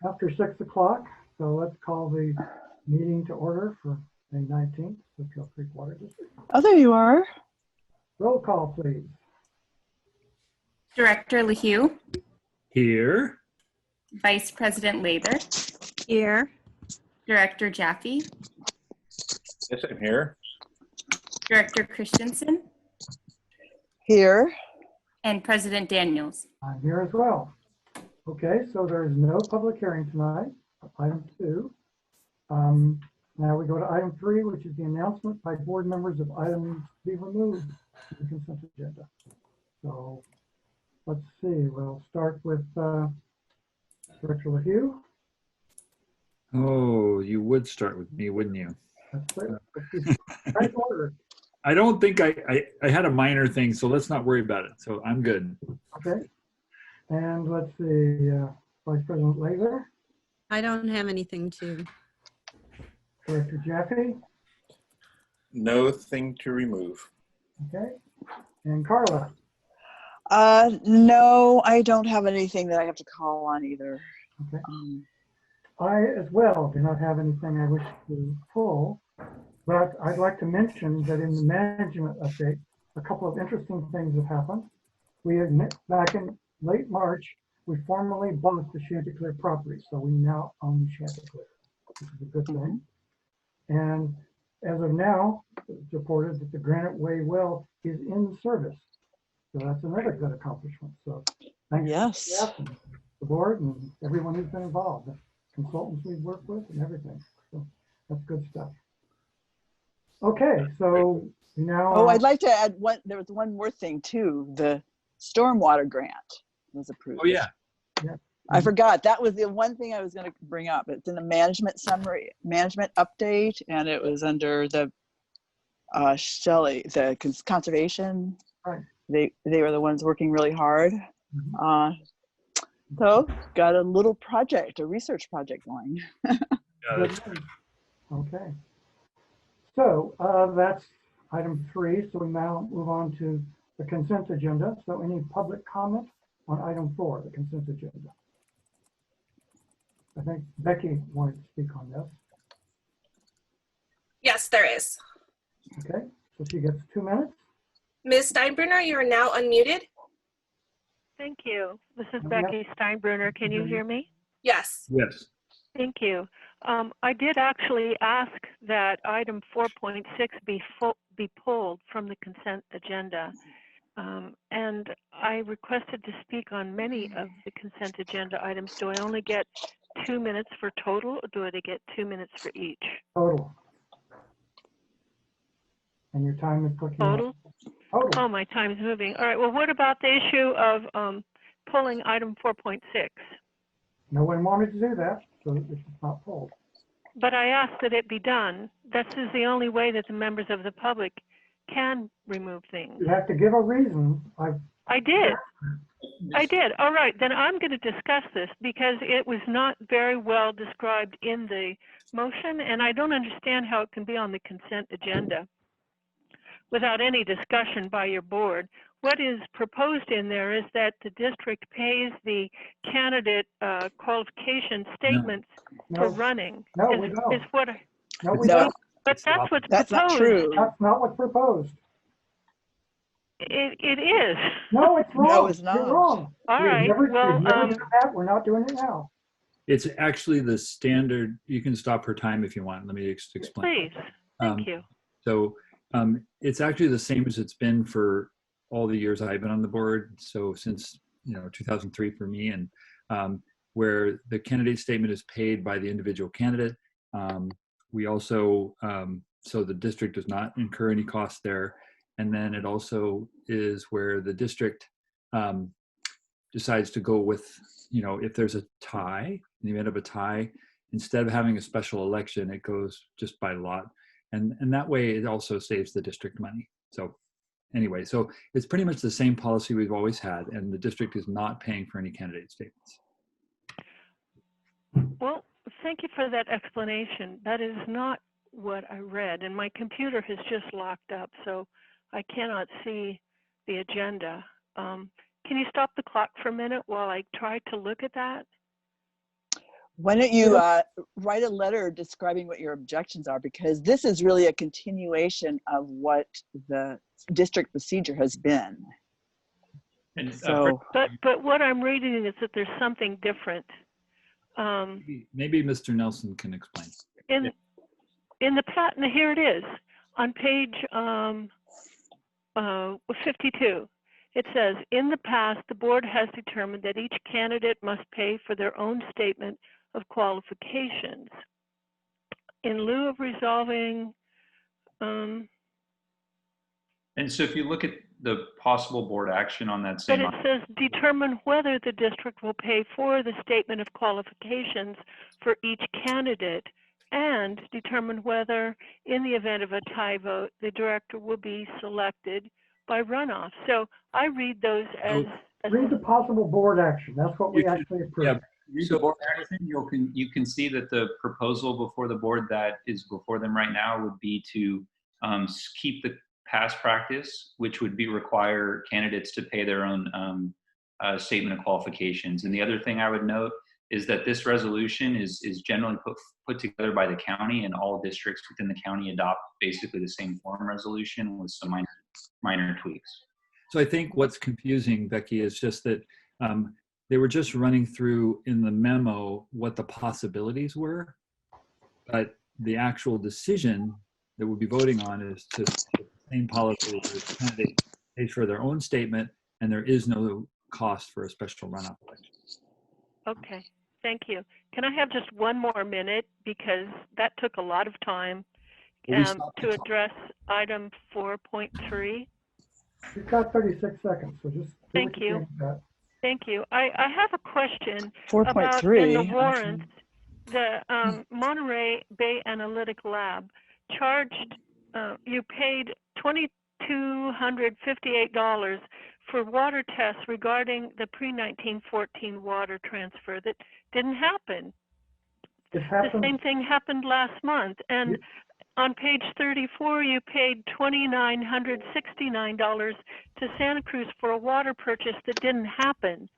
after 6 o'clock, so let's call the meeting to order for May 19th, Soquel Creek Water District. Oh, there you are. Roll call, please. Director LaHue. Here. Vice President Lather. Here. Director Jaffe. Yes, I'm here. Director Christensen. Here. And President Daniels. I'm here as well. Okay, so there is no public hearing tonight, item 2. Now we go to item 3, which is the announcement by board members of items to be removed from the consent agenda. So let's see, we'll start with Director LaHue. Oh, you would start with me, wouldn't you? That's great. Right order. I don't think I had a minor thing, so let's not worry about it. So I'm good. Okay. And let's see, Vice President Lather, I don't have anything to. Director Jaffe, Nothing to remove. okay, and Carla. No, I don't have anything that I have to call on either. Okay. I as well do not have anything I wish to pull, but I'd like to mention that in the management update, a couple of interesting things have happened. We admit back in late March, we formally bought the Chanticleer property, so we now own Chanticleer, which is a good thing. And as of now, it's reported that the Granite Way well is in service. So that's another good accomplishment. So thanks Yes. to staff and the board and everyone who's been involved, the consultants we've worked with and everything. So that's good stuff. Okay, so now. Oh, I'd like to add one. There was one more thing too. The stormwater grant was approved. Oh, yeah. I forgot. That was the one thing I was going to bring up. It's in the management summary, management update, and it was under the Shelley, the conservation. Right. They were the ones working really hard. Mhm. So got a little project, a research project going. Good. Okay. So that's item 3. So we now move on to the consent agenda. So any public comment on item 4, the consent agenda? I think Becky wanted to speak on this. Yes, there is. Okay, so she gets 2 minutes. Ms. Steinbrenner, you are now unmuted. Thank you. This is Yep. Becky Steinbrenner. Can you hear me? Yes. Yes. Thank you. I did actually ask that item 4.6 be pulled from the consent agenda. And I requested to speak on many of the consent agenda items. Do I only get 2 minutes for total, or do I get 2 minutes for each? Total. And your time is clicking. Total? Total. Oh, my time's moving. All right. Well, what about the issue of pulling item 4.6? No one wanted to do that, so it's not pulled. But I asked that it be done. This is the only way that the members of the public can remove things. You have to give a reason. I did. I did. All right. Then I'm going to discuss this because it was not very well described in the motion, and I don't understand how it can be on the consent agenda without any discussion by your board. What is proposed in there is that the district pays the candidate qualification statements for running. No, we don't. Is what No, we No. don't. but that's what's That's proposed. not true. That's not what's proposed. It is. No, it's wrong. No, it's not. You're wrong. All We've right. never Well, done that. We're not doing it now. It's actually the standard. You can stop her time if you want. Let me explain. please. Thank you. So it's actually the same as it's been for all the years I've been on the board. So since 2003 for me, and where the candidate statement is paid by the individual candidate. We also so the district does not incur any costs there, and then it also is where the district decides to go with if there's a tie, in the event of a tie, instead of having a special election, it goes just by lot. And that way it also saves the district money. So anyway, so it's pretty much the same policy we've always had, and the district is not paying for any candidate statements. Well, thank you for that explanation. That is not what I read, and my computer has just locked up, so I cannot see the agenda. Can you stop the clock for a minute while I try to look at that? Why don't you write a letter describing what your objections are, because this is really a continuation of what the district procedure has been. And So, But what I'm reading is that there's something different. maybe Mr. Nelson can explain. In the patent, here it is on page 52. It says, in the past, the board has determined that each candidate must pay for their own statement of qualifications. In lieu of resolving, And so if you look at the possible board action on that but same, it says determine whether the district will pay for the statement of qualifications for each candidate, and determine whether, in the event of a tie vote, the director will be selected by runoff. So I read those as Read the possible board action. That's what we You should- actually approved. Yeah, read the board action, you can see that the proposal before the board that is before them right now would be to keep the past practice, which would be require candidates to pay their own statement of qualifications. And the other thing I would note is that this resolution is generally put together by the county, and all districts within the county adopt basically the same form resolution with some minor tweaks. So I think what's confusing, Becky, is just that they were just running through in the memo what the possibilities were, but the actual decision that we'll be voting on is to the same policy where the candidate pays for their own statement, and there is no cost for a special runoff election. okay, thank you. Can I have just one more minute, because that took a lot of time Will we stop the to clock? address item 4.3? You've got 36 seconds, so just do Thank what you. can with that. Thank you. I have a question about in 4.3. the warrants, the Monterey Bay Analytic Lab charged, you paid $2,258 for water tests regarding the pre-1914 water transfer that didn't happen. It The happened. same thing happened last month. And on page 34, you paid $2,969 to Santa Cruz for a water purchase that didn't happen.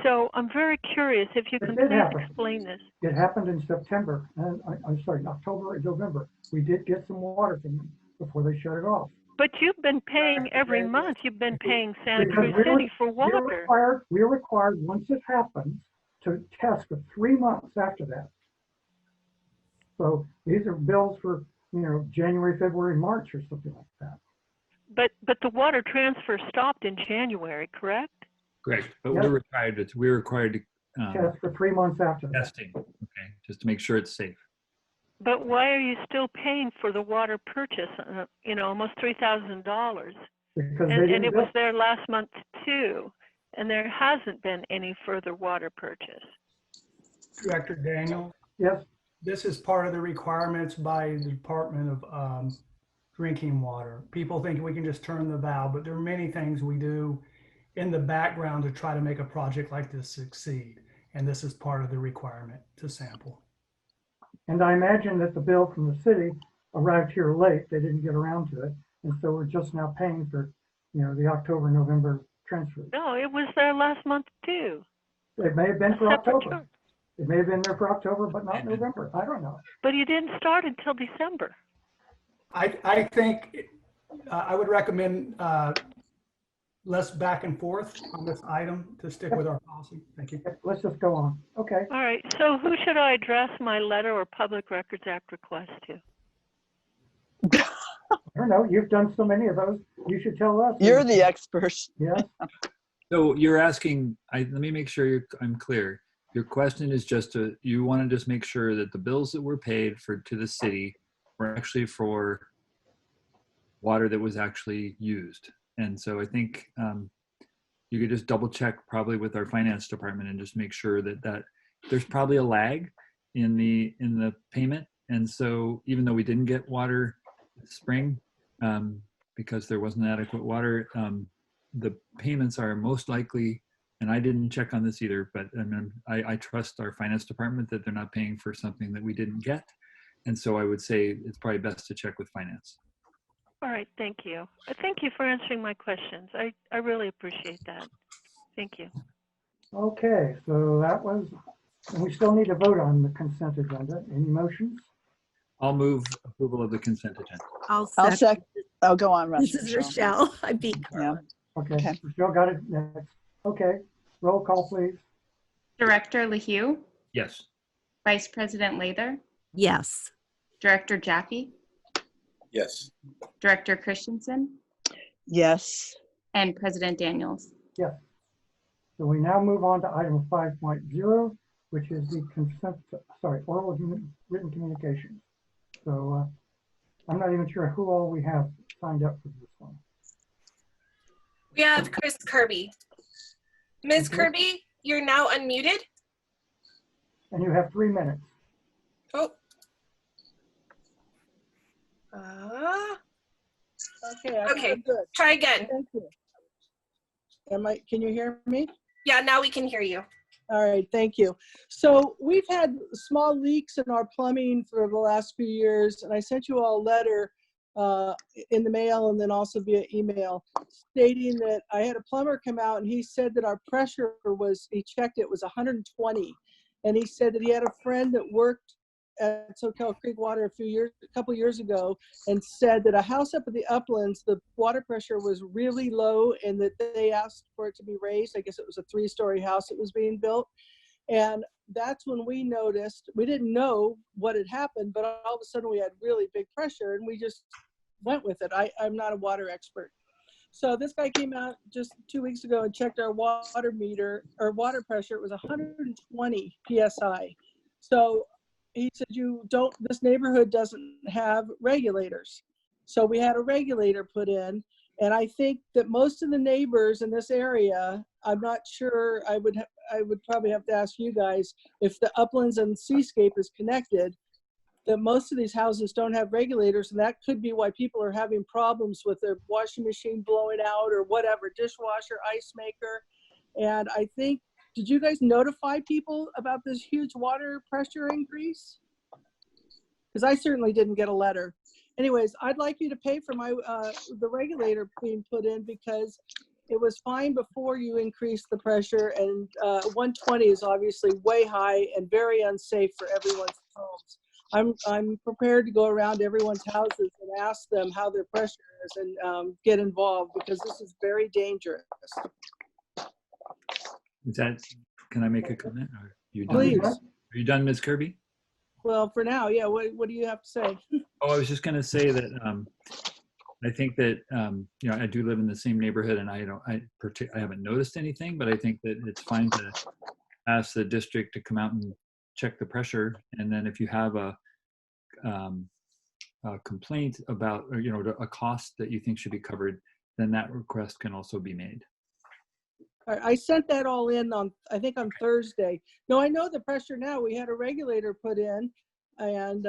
So I'm very curious if you It can did please happen. explain this. It happened in September, and I'm sorry, October and November. We did get some water from them before they shut it off. But you've been paying every month. You've been paying Santa Because Cruz City for water. We're required, once it happens, to test for 3 months after that. So these are bills for, January, February, March, or something like that. But the water transfer stopped in January, correct? Correct, but Yep. we're required to Test for 3 months after that. testing, okay, just to make sure it's safe. But why are you still paying for the water purchase? Almost $3,000, Because they and didn't it was get- there last month too, and there hasn't been any further water purchase. Director Daniel, Yes, this is part of the requirements by the Department of Drinking Water. People think we can just turn the valve, but there are many things we do in the background to try to make a project like this succeed. And this is part of the requirement to sample. and I imagine that the bill from the city arrived here late. They didn't get around to it. And so we're just now paying for, the October, November transfers. No, it was there last month too. It may have been for Separate October. charge. It may have been there for October, but not November. I don't know. But you didn't start until December. I think I would recommend less back and forth on this item to stick with our policy. Thank you. Let's just go on. Okay. All right, so who should I address my letter or Public Records Act request to? I don't know. You've done so many of those. You should tell us. You're the expert. Yes. So you're asking, let me make sure I'm clear. Your question is you want to just make sure that the bills that were paid to the city were actually for water that was actually used. And so I think you could just double check probably with our finance department and just make sure that there's probably a lag in the payment. And so even though we didn't get water this spring because there wasn't adequate water, the payments are most likely, and I didn't check on this either, but I trust our finance department that they're not paying for something that we didn't get. And so I would say it's probably best to check with finance. All right, thank you. Thank you for answering my questions. I really appreciate that. Thank you. Okay. So that was And we still need to vote on the consent agenda. Any motions? I'll move approval of the consent agenda. I'll I'll second. Oh, go on, Russ. This is Rochelle. I beat Yeah. Carla. Okay, Okay. Michelle got it next. Okay, roll call, please. Director LaHue, Yes. Vice President Lather, Yes. Director Jaffe, Yes. Director Christensen, Yes. and President Daniels. Yes. So we now move on to item 5.0, which is the consent, oral written communications. So I'm not even sure who all we have signed up for this one. We have Chris Kirby. Ms. Okay. Kirby, you're now unmuted. And you have 3 minutes. Oh. Okay. I think Okay. I'm good. Try again. Thank you. Can you hear me? Yeah, now we can hear you. All right, thank you. So we've had small leaks in our plumbing for the last few years, and I sent you all a letter in the mail and then also via email stating that I had a plumber come out and he said that our pressure he checked it was 120. And he said that he had a friend that worked at Soquel Creek Water a couple years ago, and said that a house up at the uplands, the water pressure was really low and that they asked for it to be raised. I guess it was a 3-story house that was being built. And that's when we noticed, we didn't know what had happened, but all of a sudden we had really big pressure and we just went with it. I'm not a water expert. So this guy came out just 2 weeks ago and checked our water meter, or water pressure. It was 120 PSI. So he said, this neighborhood doesn't have regulators. So we had a regulator put in. And I think that most of the neighbors in this area, I'm not sure, I would probably have to ask you guys if the uplands and seascape is connected, that most of these houses don't have regulators, and that could be why people are having problems with their washing machine blowing out or whatever, dishwasher, ice maker. And I think, did you guys notify people about this huge water pressure increase? Because I certainly didn't get a letter. Anyways, I'd like you to pay for the regulator being put in, because it was fine before you increased the pressure, and 120 is obviously way high and very unsafe for everyone's homes. I'm prepared to go around everyone's houses and ask them how their pressure is and get involved, because this is very dangerous. Can I make a comment? Are you done? Please. Are you done, Ms. Kirby? Well, for now, yeah. What do you have to say? Oh, I was just going to say that I think that I do live in the same neighborhood, and I haven't noticed anything, but I think that it's fine to ask the district to come out and check the pressure, and then if you have a complaint about, or a cost that you think should be covered, then that request can also be made. I sent that all in I think on Thursday. No, I know the pressure now. We had a regulator put in, and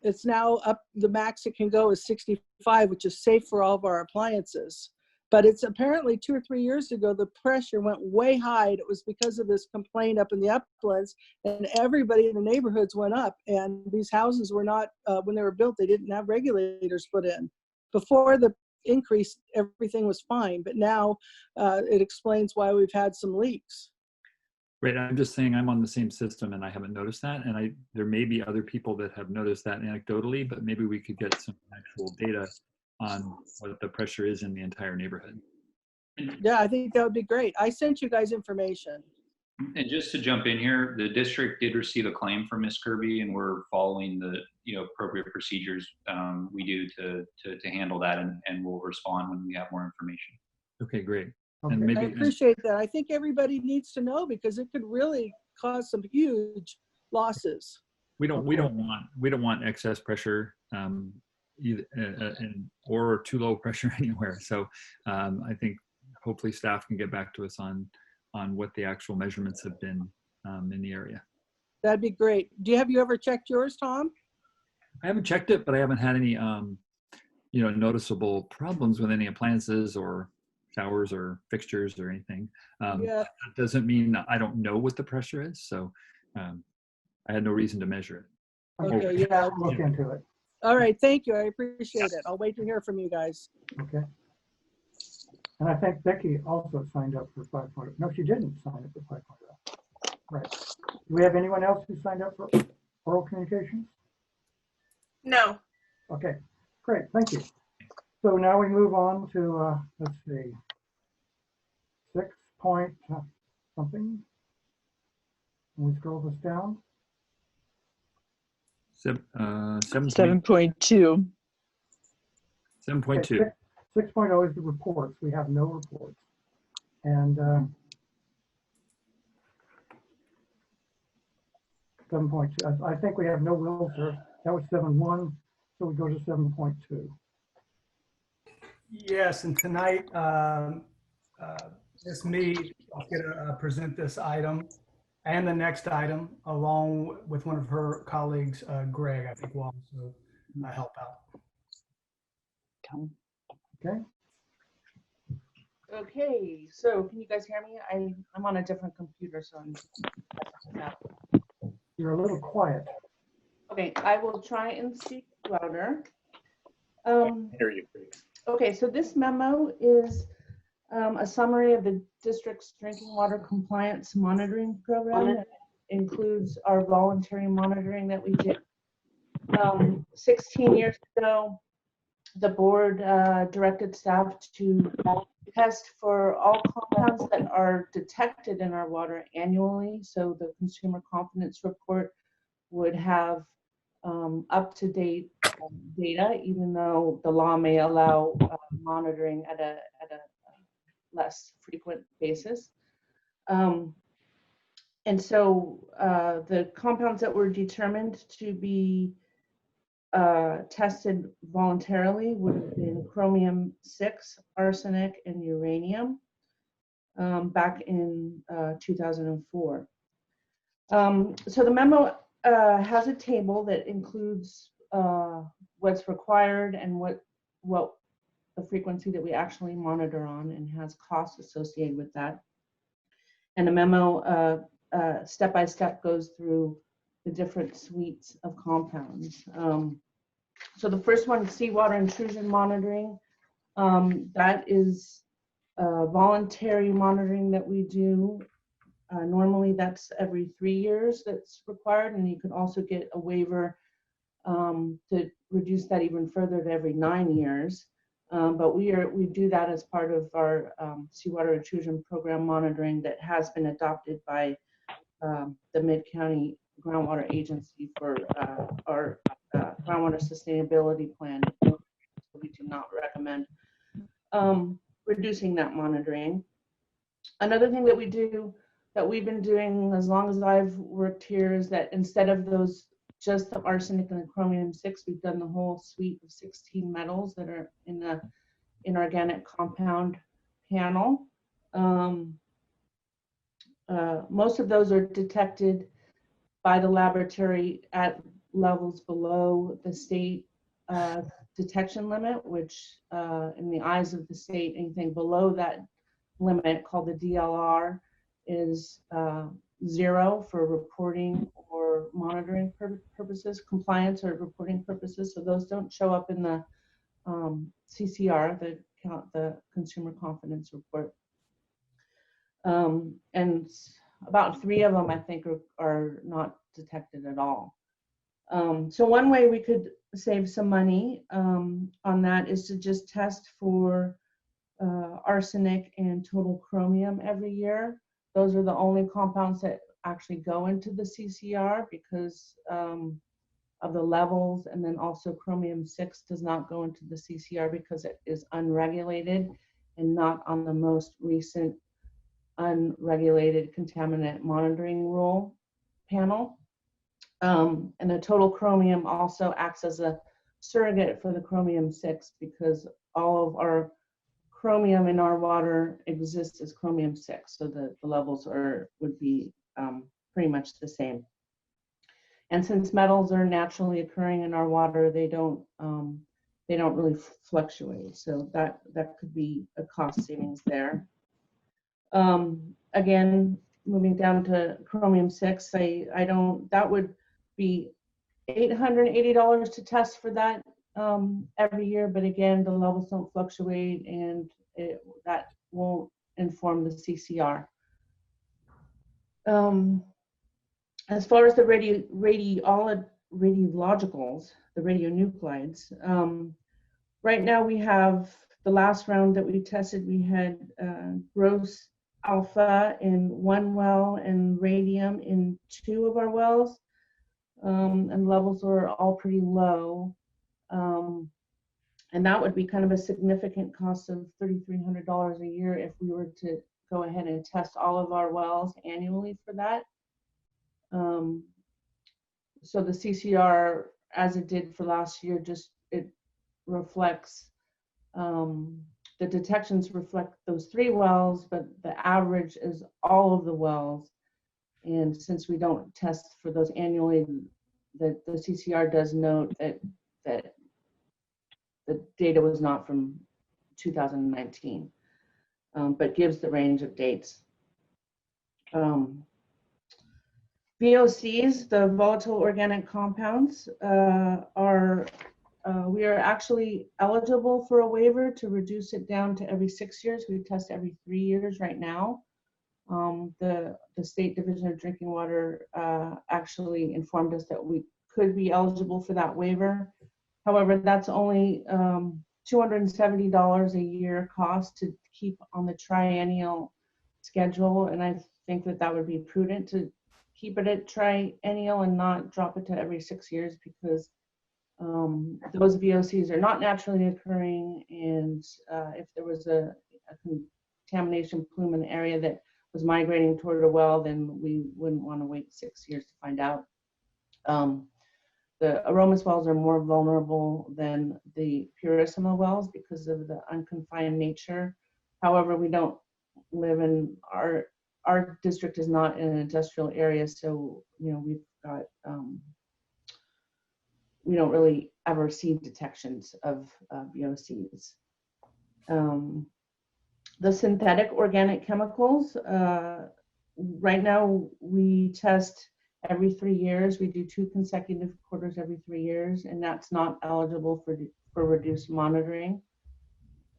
it's now up, the max it can go is 65, which is safe for all of our appliances. But it's apparently 2 or 3 years ago, the pressure went way high. It was because of this complaint up in the uplands, and everybody in the neighborhoods went up. And these houses were not, when they were built, they didn't have regulators put in. Before the increase, everything was fine, but now it explains why we've had some leaks. Right, I'm just saying I'm on the same system and I haven't noticed that, and there may be other people that have noticed that anecdotally, but maybe we could get some actual data on what the pressure is in the entire neighborhood. Yeah, I think that would be great. I sent you guys information. And just to jump in here, the district did receive a claim from Ms. Kirby, and we're following the appropriate procedures we do to handle that, and we'll respond when we have more information. Okay, great. Okay. And maybe I appreciate that. I think everybody needs to know, because it could really cause some huge losses. we don't want excess pressure either, or too low pressure anywhere. So I think hopefully staff can get back to us on what the actual measurements have been in the area. That'd be great. Have you ever checked yours, Tom? I haven't checked it, but I haven't had any noticeable problems with any appliances or showers or fixtures or anything. Yeah. That doesn't mean I don't know what the pressure is. So I had no reason to measure it. Okay, yeah. I'll look into it. All right, thank you. I appreciate it. I'll wait to hear from you guys. Okay. And I think Becky also signed up for 5.0. No, she didn't sign up for 5.0. Right. Do we have anyone else who signed up for oral communications? No. Okay, great, thank you. So now we move on to, let's see, 6 point something. Can we scroll this down? 7.2. 7.2. 6.0 is the reports. We have no reports. And 7.2, I think we have no will serve. That was 7.1, so we go to 7.2. Yes, and tonight, Ms. Mead is going to present this item and the next item along with one of her colleagues, Greg, I think will also help out. Okay. Okay, so can you guys hear me? I'm on a different computer, so I'm. You're a little quiet. Okay, I will try and speak louder. Hear you. Okay, so this memo is a summary of the district's drinking water compliance monitoring program. That includes our voluntary monitoring that we did 16 years ago. The board directed staff to test for all compounds that are detected in our water annually. So the consumer confidence report would have up-to-date data, even though the law may allow monitoring at a less frequent basis. And so the compounds that were determined to be tested voluntarily would have been chromium 6, arsenic, and uranium back in 2004. So the memo has a table that includes what's required and what the frequency that we actually monitor on, and has costs associated with that. And the memo step by step goes through the different suites of compounds. So the first one, seawater intrusion monitoring, that is voluntary monitoring that we do. Normally that's every 3 years that's required, and you can also get a waiver to reduce that even further to every 9 years. But we do that as part of our seawater intrusion program monitoring that has been adopted by the Mid-County Groundwater Agency for our groundwater sustainability plan. We do not recommend reducing that monitoring. Another thing that we do, that we've been doing as long as I've worked here, is that instead of those just the arsenic and the chromium 6, we've done the whole suite of 16 metals that are in the inorganic compound panel. Most of those are detected by the laboratory at levels below the state detection limit, which in the eyes of the state, anything below that limit, called the DLR, is 0 for reporting or monitoring purposes, compliance or reporting purposes. So those don't show up in the CCR, the Consumer Confidence Report. And about 3 of them, I think, are not detected at all. So one way we could save some money on that is to just test for arsenic and total chromium every year. Those are the only compounds that actually go into the CCR because of the levels, and then also chromium 6 does not go into the CCR because it is unregulated and not on the most recent unregulated contaminant monitoring rule panel. And the total chromium also acts as a surrogate for the chromium 6 because all of our chromium in our water exists as chromium 6, so the levels would be pretty much the same. And since metals are naturally occurring in our water, they don't really fluctuate. So that could be a cost savings there. Again, moving down to chromium 6, that would be $880 to test for that every year, but again, the levels don't fluctuate, and that won't inform the CCR. As far as the radiologicals, the radionuclides, right now we have the last round that we tested, we had gross alpha in 1 well and radium in 2 of our wells, and levels were all pretty low. And that would be kind of a significant cost of $3,300 a year if we were to go ahead and test all of our wells annually for that. So the CCR, as it did for last year, it reflects, the detections reflect those 3 wells, but the average is all of the wells. And since we don't test for those annually, the CCR does note that the data was not from 2019, but gives the range of dates. VOCs, the volatile organic compounds, we are actually eligible for a waiver to reduce it down to every 6 years. We test every 3 years right now. The State Division of Drinking Water actually informed us that we could be eligible for that waiver. However, that's only $270 a year cost to keep on the triennial schedule, and I think that would be prudent to keep it at triennial and not drop it to every 6 years, because those VOCs are not naturally occurring, and if there was a contamination plume in the area that was migrating toward a well, then we wouldn't want to wait 6 years to find out. The aromas wells are more vulnerable than the purissima wells because of the unconfined nature. However, we don't live in our district is not in an industrial area, so we've got we don't really ever see detections of VOCs. The synthetic organic chemicals, right now we test every 3 years. We do 2 consecutive quarters every 3 years, and that's not eligible for reduced monitoring.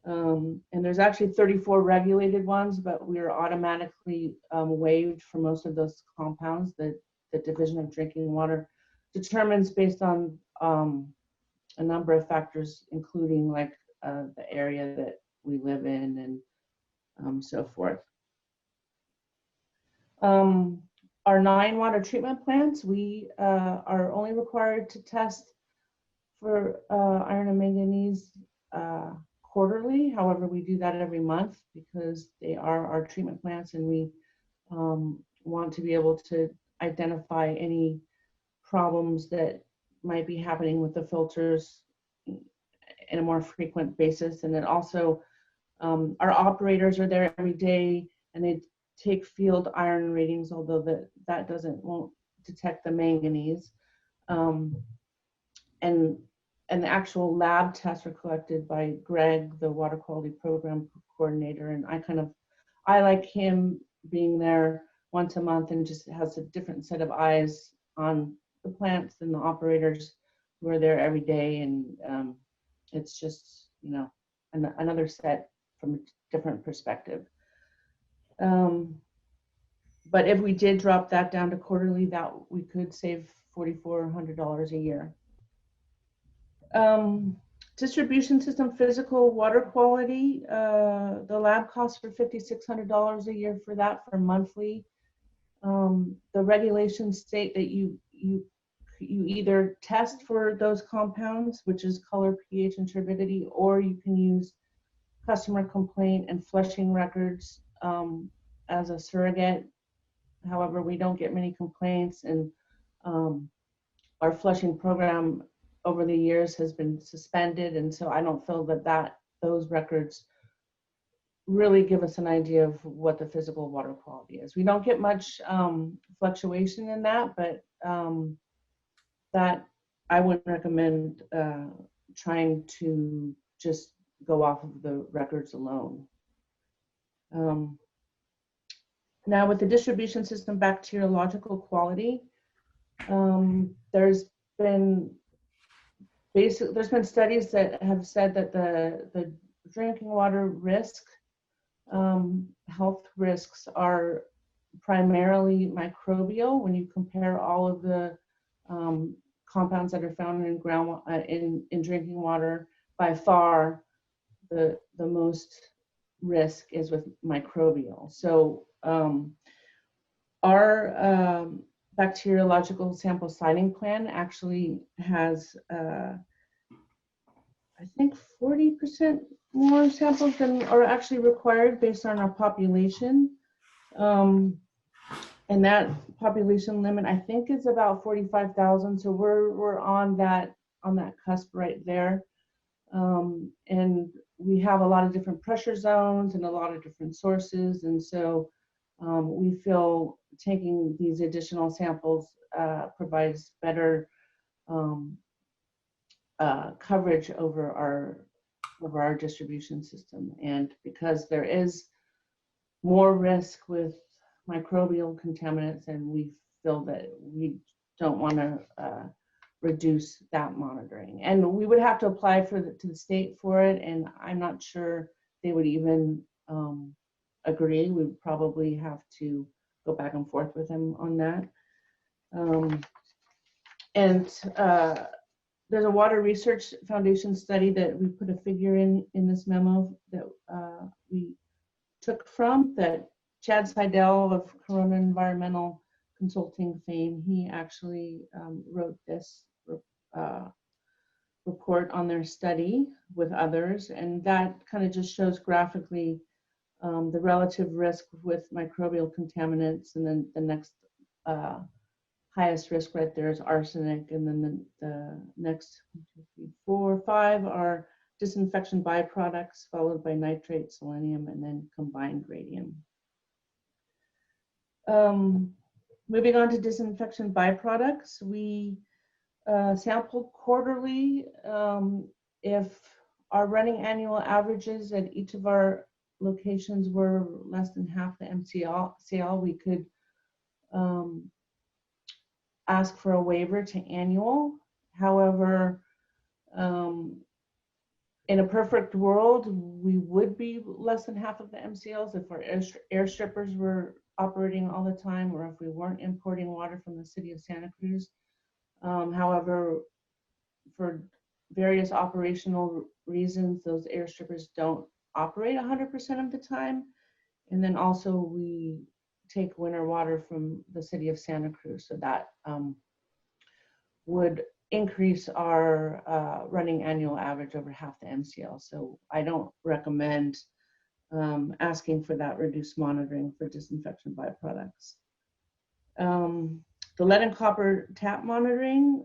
And there's actually 34 regulated ones, but we are automatically waived for most of those compounds that the Division of Drinking Water determines based on a number of factors, including like the area that we live in and so forth. Our 9 water treatment plants, we are only required to test for iron and manganese quarterly. However, we do that every month because they are our treatment plants, and we want to be able to identify any problems that might be happening with the filters in a more frequent basis. And then also our operators are there every day, and they take field iron readings, although that won't detect the manganese. And the actual lab tests are collected by Greg, the water quality program coordinator, and I like him being there once a month and just has a different set of eyes on the plants than the operators who are there every day, and it's just another set from a different perspective. But if we did drop that down to quarterly, that we could save $4,400 a year. Distribution system physical water quality, the lab costs for $5,600 a year for that for monthly. The regulations state that you either test for those compounds, which is color, pH, and turbidity, or you can use customer complaint and flushing records as a surrogate. However, we don't get many complaints, and our flushing program over the years has been suspended, and so I don't feel that those records really give us an idea of what the physical water quality is. We don't get much fluctuation in that, but that I would recommend trying to just go off of the records alone. Now with the distribution system bacteriological quality, there's been studies that have said that the drinking water risk, health risks are primarily microbial. When you compare all of the compounds that are found in in drinking water, by far the most risk is with microbial. So our bacteriological sample siting plan actually has I think 40% more samples than are actually required based on our population. And that population limit, I think, is about 45,000. So we're on that cusp right there. And we have a lot of different pressure zones and a lot of different sources. And so we feel taking these additional samples provides better coverage over our distribution system. And because there is more risk with microbial contaminants, and we feel that we don't want to reduce that monitoring. And we would have to apply to the state for it, and I'm not sure they would even agree. We would probably have to go back and forth with them on that. There's a Water Research Foundation study that we put a figure in this memo that we took from, that Chad Seidel of Corona Environmental Consulting fame, he actually wrote this report on their study with others, and that kind of just shows graphically the relative risk with microbial contaminants, and then the next highest risk right there is arsenic, and then the next 1, 2, 3, 4, 5 are disinfection byproducts, followed by nitrate, selenium, and then combined radium. Moving on to disinfection byproducts, we sampled quarterly. If our running annual averages at each of our locations were less than half the MCL, we could ask for a waiver to annual. However, in a perfect world, we would be less than half of the MCLs if our air strippers were operating all the time, or if we weren't importing water from the city of Santa Cruz. However, for various operational reasons, those air strippers don't operate 100% of the time. And then also we take winter water from the city of Santa Cruz, so that would increase our running annual average over half the MCL. So I don't recommend asking for that reduced monitoring for disinfection byproducts. The lead and copper tap monitoring,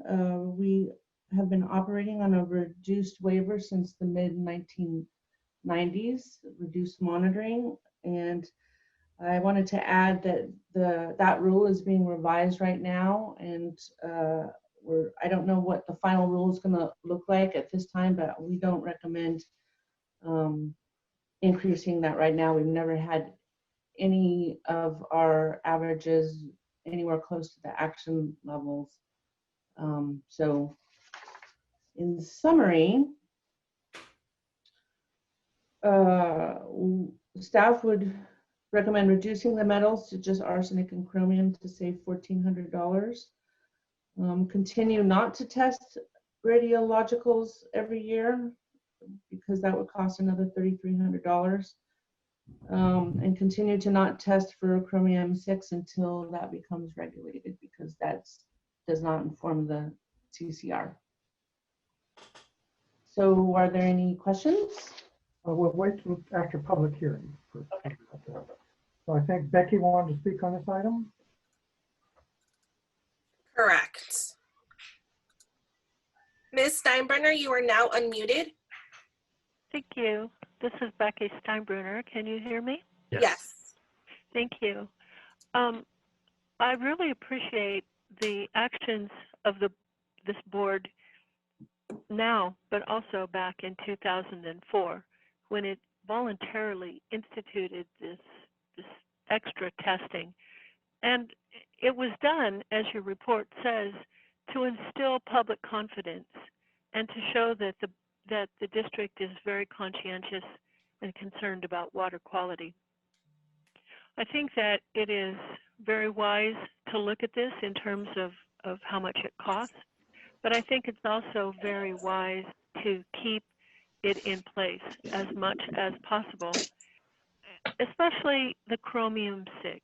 we have been operating on a reduced waiver since the mid-1990s, reduced monitoring. And I wanted to add that that rule is being revised right now, and I don't know what the final rule is going to look like at this time, but we don't recommend increasing that right now. We've never had any of our averages anywhere close to the action levels. So in summary, staff would recommend reducing the metals to just arsenic and chromium to save $1,400. Continue not to test radiologicals every year, because that would cost another $3,300. And continue to not test for chromium 6 until that becomes regulated, because that does not inform the CCR. So are there any questions? We'll wait till after public hearing. Okay. So I think Becky wanted to speak on this item. Correct. Ms. Steinbrenner, you are now unmuted. Thank you. This is Becky Steinbrenner. Can you hear me? Yes. Thank you. I really appreciate the actions of this board now, but also back in 2004, when it voluntarily instituted this extra testing. And it was done, as your report says, to instill public confidence and to show that the district is very conscientious and concerned about water quality. I think that it is very wise to look at this in terms of how much it costs, but I think it's also very wise to keep it in place as much as possible, especially the Chromium 6.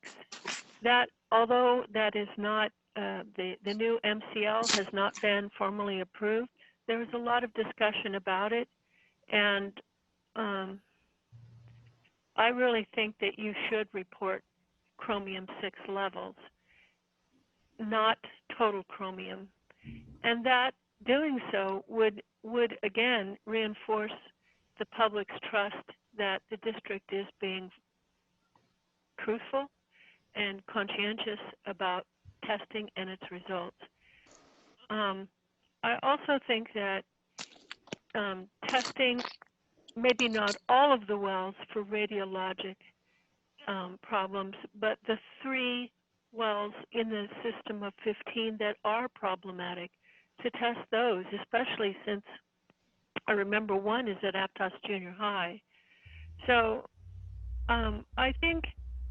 That, although that is not, the new MCL has not been formally approved, there was a lot of discussion about it, and I really think that you should report Chromium 6 levels, not total chromium. And that doing so would again reinforce the public's trust that the district is being truthful and conscientious about testing and its results. I also think that testing maybe not all of the wells for radiologic problems, but the 3 wells in the system of 15 that are problematic, to test those, especially since I remember one is at Aptos Junior High. So I think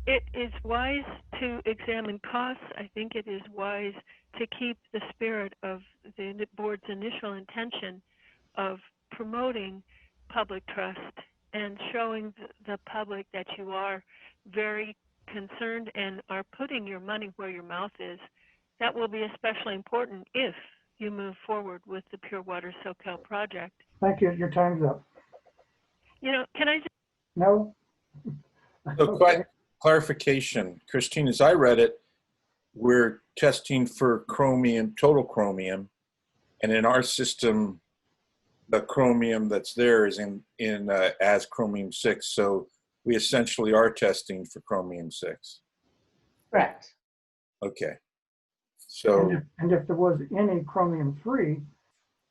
it is wise to examine costs. I think it is wise to keep the spirit of the board's initial intention of promoting public trust and showing the public that you are very concerned and are putting your money where your mouth is. That will be especially important if you move forward with the Pure Water Soquel project. Thank you. Your time's up. You know, can I just... No? So Okay. clarification, Christine, as I read it, we're testing for chromium, total chromium, and in our system, the chromium that's there is in as chromium 6. So we essentially are testing for chromium 6. Correct. Okay. So And if there was any chromium 3,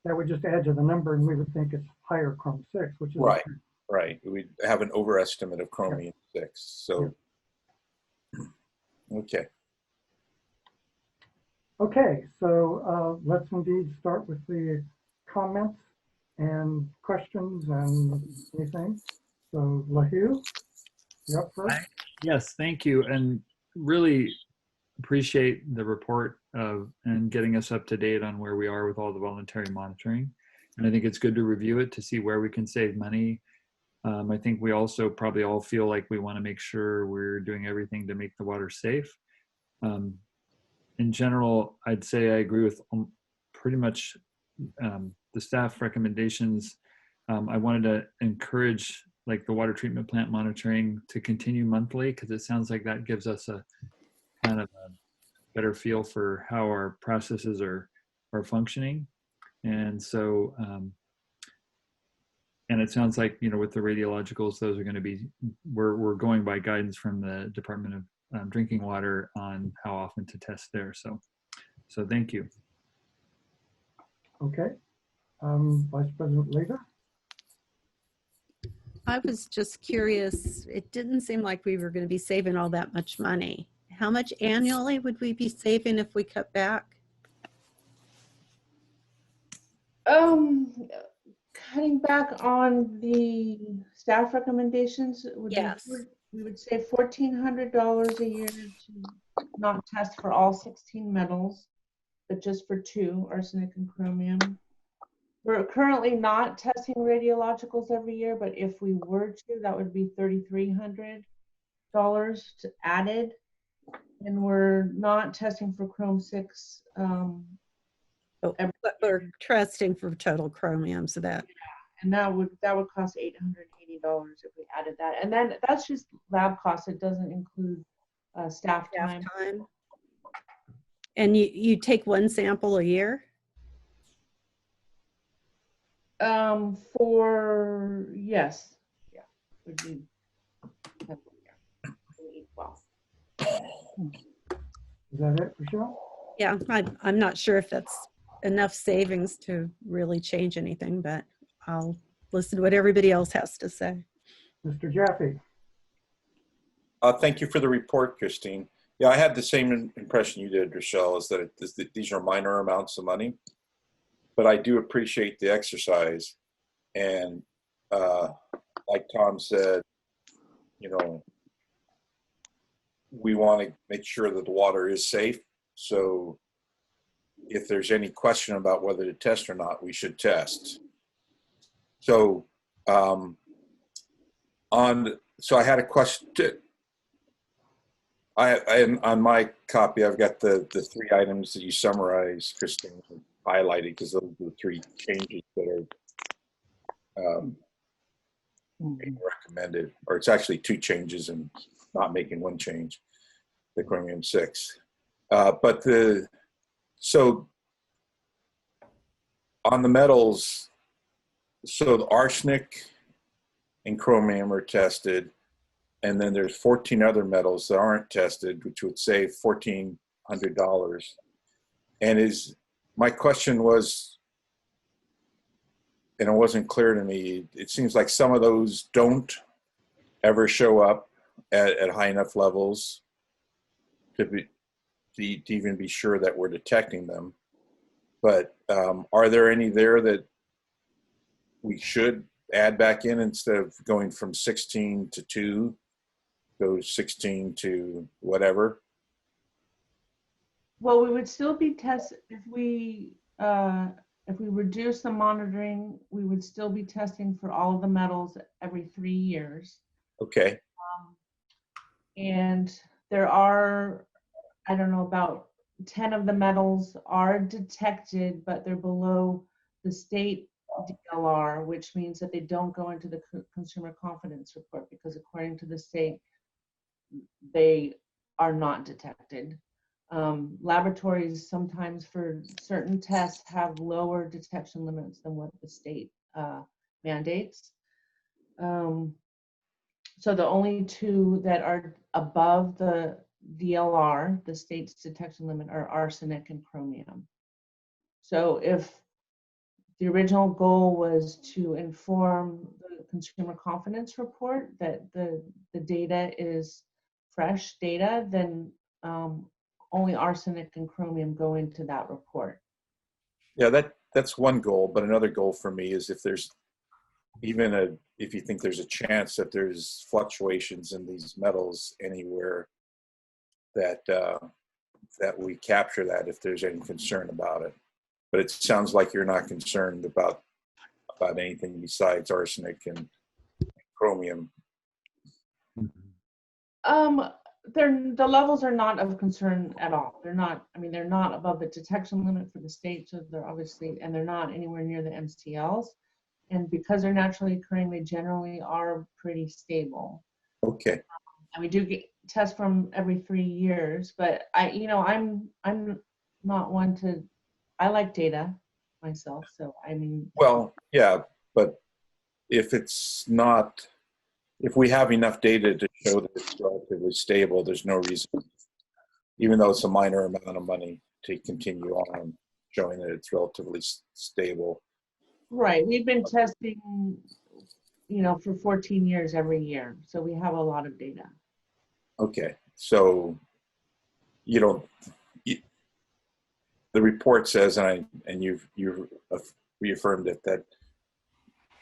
that would just add to the number, and we would think it's higher chrom 6, which is right, right. We have an overestimate of chromium 6. So okay. Okay, so let's indeed start with the comments and questions and anything. So Lahu, you're up first. Yes, thank you. And really appreciate the report and getting us up to date on where we are with all the voluntary monitoring. And I think it's good to review it to see where we can save money. I think we also probably all feel like we want to make sure we're doing everything to make the water safe. In general, I'd say I agree with pretty much the staff recommendations. I wanted to encourage like the water treatment plant monitoring to continue monthly, because it sounds like that gives us a kind of a better feel for how our processes are functioning. And so, and it sounds like, you know, with the radiologicals, those are going to be, we're going by guidance from the Department of Drinking Water on how often to test there. So thank you. Okay. Vice President Leader. I was just curious. It didn't seem like we were going to be saving all that much money. How much annually would we be saving if we cut back? Cutting back on the staff recommendations would Yes. be, we would save $1,400 a year to not test for all 16 metals, but just for 2, arsenic and chromium. We're currently not testing radiologicals every year, but if we were to, that would be $3,300 added. And we're not testing for Chrome 6. But we're trusting for total chromium, so that. And that would cost $880 if we added that. And then that's just lab costs. It doesn't include staff time. And you take one sample a year? Yes. Yeah. Would be, well. Is that it, Rochelle? Yeah, I'm not sure if that's enough savings to really change anything, but I'll listen to what everybody else has to say. Mr. Jaffe. Thank you for the report, Christine. Yeah, I had the same impression you did, Rochelle, is that these are minor amounts of money, but I do appreciate the exercise. And like Tom said, you know, we want to make sure that the water is safe. So if there's any question about whether to test or not, we should test. So so I had a question. On my copy, I've got the 3 items that you summarized, Christine, highlighted, because those are the 3 changes that are being recommended, or it's actually 2 changes and not making 1 change, the Chromium 6. So on the metals, so the arsenic and chromium are tested, and then there's 14 other metals that aren't tested, which would save $1,400. And my question was, and it wasn't clear to me, it seems like some of those don't ever show up at high enough levels to even be sure that we're detecting them. But are there any there that we should add back in instead of going from 16 to 2, go 16 to whatever? Well, we would still be if we reduce the monitoring, we would still be testing for all of the metals every 3 years. Okay. And there are, I don't know, about 10 of the metals are detected, but they're below the state DLR, which means that they don't go into the consumer confidence report, because according to the state, they are not detected. Laboratories sometimes for certain tests have lower detection limits than what the state mandates. So the only 2 that are above the DLR, the state's detection limit, are arsenic and chromium. So if the original goal was to inform the consumer confidence report that the data is fresh data, then only arsenic and chromium go into that report. Yeah, that's one goal, but another goal for me is if there's if you think there's a chance that there's fluctuations in these metals anywhere, that we capture that if there's any concern about it. But it sounds like you're not concerned about anything besides arsenic and chromium. The levels are not of concern at all. They're not, I mean, they're not above the detection limit for the state, so they're obviously, and they're not anywhere near the MCLs. And because they're naturally occurring, they generally are pretty stable. Okay. And we do get tests from every 3 years, but I'm not one to, I like data myself, so I mean. Well, yeah, but if we have enough data to show that it's relatively stable, there's no reason, even though it's a minor amount of money, to continue on showing that it's relatively stable. Right, we've been testing, for 14 years every year, so we have a lot of data. Okay, so the report says, and you've reaffirmed it, that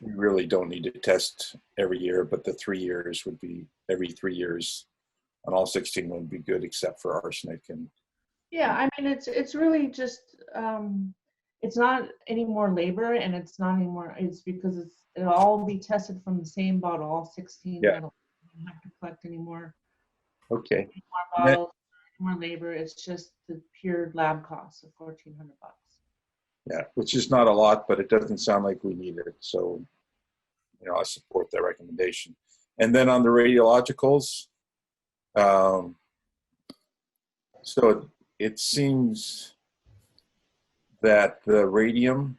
we really don't need to test every year, but the 3 years would be every 3 years, and all 16 would be good except for arsenic. And yeah, I mean, it's really just it's not any more labor, and it's not anymore. It's because it'll all be tested from the same bottle, all 16 metals. You don't have to collect any more. Okay. Any more bottles, any more labor. It's just the pure lab costs of $1,400. Yeah, which is not a lot, but it doesn't sound like we need it. So, I support that recommendation. And then on the radiologicals, so it seems that the radium,